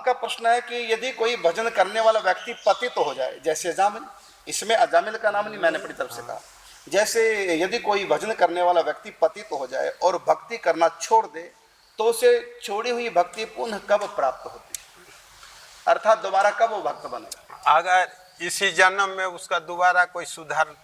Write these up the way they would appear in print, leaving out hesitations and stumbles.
आपका प्रश्न है कि यदि कोई भजन करने वाला व्यक्ति पतित हो जाए, जैसे अजामिल, इसमें अजामिल का नाम नहीं मैंने अपनी तरफ से कहा, जैसे यदि कोई भजन करने वाला व्यक्ति पतित हो जाए और भक्ति करना छोड़ दे, तो उसे छोड़ी हुई भक्ति पुनः कब प्राप्त होती है, अर्थात दोबारा कब वो भक्त बनेगा? अगर इसी जन्म में उसका दोबारा कोई सुधार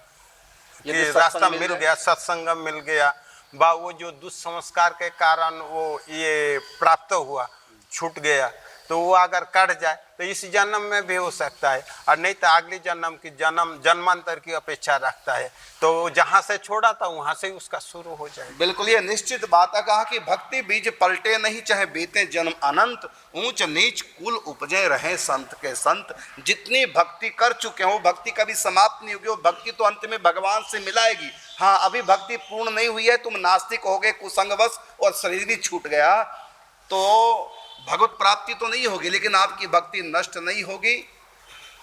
के रास्ता मिल गया, सत्संग मिल गया, बा वो जो दुष्संस्कार के कारण वो ये प्राप्त हुआ, छूट गया, तो वो अगर कट जाए तो इस जन्म में भी हो सकता है, और नहीं तो अगले जन्म की जन्मांतर की अपेक्षा रखता है, तो जहाँ से छोड़ा था वहाँ से उसका शुरू हो जाए। बिल्कुल, ये निश्चित बात है। कहा कि भक्ति बीज पलटे नहीं, चाहे बीते जन्म अनंत, ऊंच नीच कुल उपजे रहे संत के संत। जितनी भक्ति कर चुके हो, भक्ति कभी समाप्त नहीं होगी, वो भक्ति तो अंत में भगवान से मिलाएगी। हाँ, अभी भक्ति पूर्ण नहीं हुई है, तुम नास्तिक हो गए कुसंगवश और शरीर भी छूट गया, तो भगवत प्राप्ति तो नहीं होगी, लेकिन आपकी भक्ति नष्ट नहीं होगी।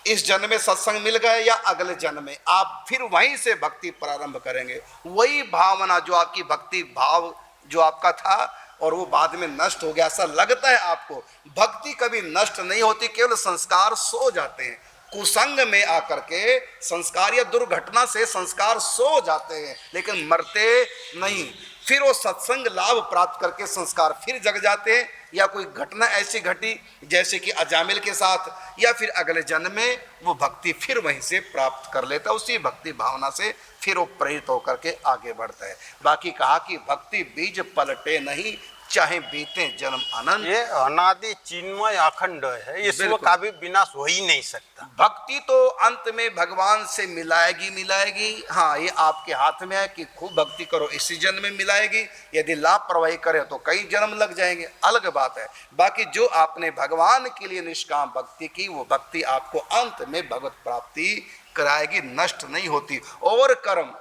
इस जन्म में सत्संग मिल गए या अगले जन्म में आप फिर वहीं से भक्ति प्रारंभ करेंगे। वही भावना जो आपकी भक्ति भाव जो आपका था और वो बाद में नष्ट हो गया, ऐसा लगता है आपको, भक्ति कभी नष्ट नहीं होती, केवल संस्कार सो जाते हैं। कुसंग में आकर के संस्कार या दुर्घटना से संस्कार सो जाते हैं, लेकिन मरते नहीं। फिर वो सत्संग लाभ प्राप्त करके संस्कार फिर जग जाते हैं, या कोई घटना ऐसी घटी जैसे कि अजामिल के साथ, या फिर अगले जन्म में वो भक्ति फिर वहीं से प्राप्त कर लेता है, उसी भक्ति भावना से फिर वो प्रेरित होकर के आगे बढ़ता है। बाकी कहा कि भक्ति बीज पलटे नहीं, चाहे बीते जन्म अनंत। ये अनादि चिन्मय अखंड है, इसमें कभी विनाश हो ही नहीं सकता। भक्ति तो अंत में भगवान से मिलाएगी। हाँ, ये आपके हाथ में है कि खूब भक्ति करो, इसी जन्म में मिलाएगी, यदि लापरवाही करे तो कई जन्म लग जाएंगे, अलग बात है। बाकी जो आपने भगवान के लिए निष्काम भक्ति की, वो भक्ति आपको अंत में भगवत प्राप्ति कराएगी, नष्ट नहीं होती। और कर्म,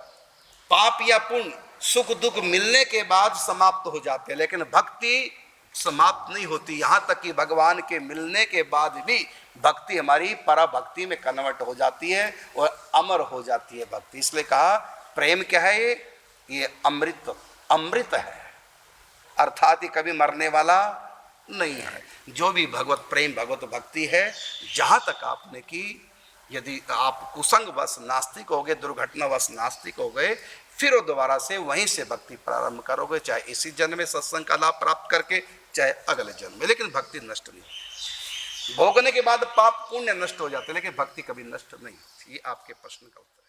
पाप या पुण्य, सुख दुख मिलने के बाद समाप्त हो जाते हैं, लेकिन भक्ति समाप्त नहीं होती। यहाँ तक कि भगवान के मिलने के बाद भी भक्ति हमारी पराभक्ति में कन्वर्ट हो जाती है और अमर हो जाती है भक्ति। इसलिए कहा प्रेम क्या है, ये अमृत है, अर्थात ये कभी मरने वाला नहीं है। जो भी भगवत प्रेम भगवत भक्ति है, जहाँ तक आपने की, यदि आप कुसंगवश नास्तिक हो गए, दुर्घटनावश नास्तिक हो गए, फिर वो दोबारा से वहीं से भक्ति प्रारंभ करोगे, चाहे इसी जन्म में सत्संग का लाभ प्राप्त करके, चाहे अगले जन्म में, लेकिन भक्ति नष्ट नहीं। भोगने के बाद पाप पुण्य नष्ट हो जाते, लेकिन भक्ति कभी नष्ट नहीं। ये आपके प्रश्न का उत्तर।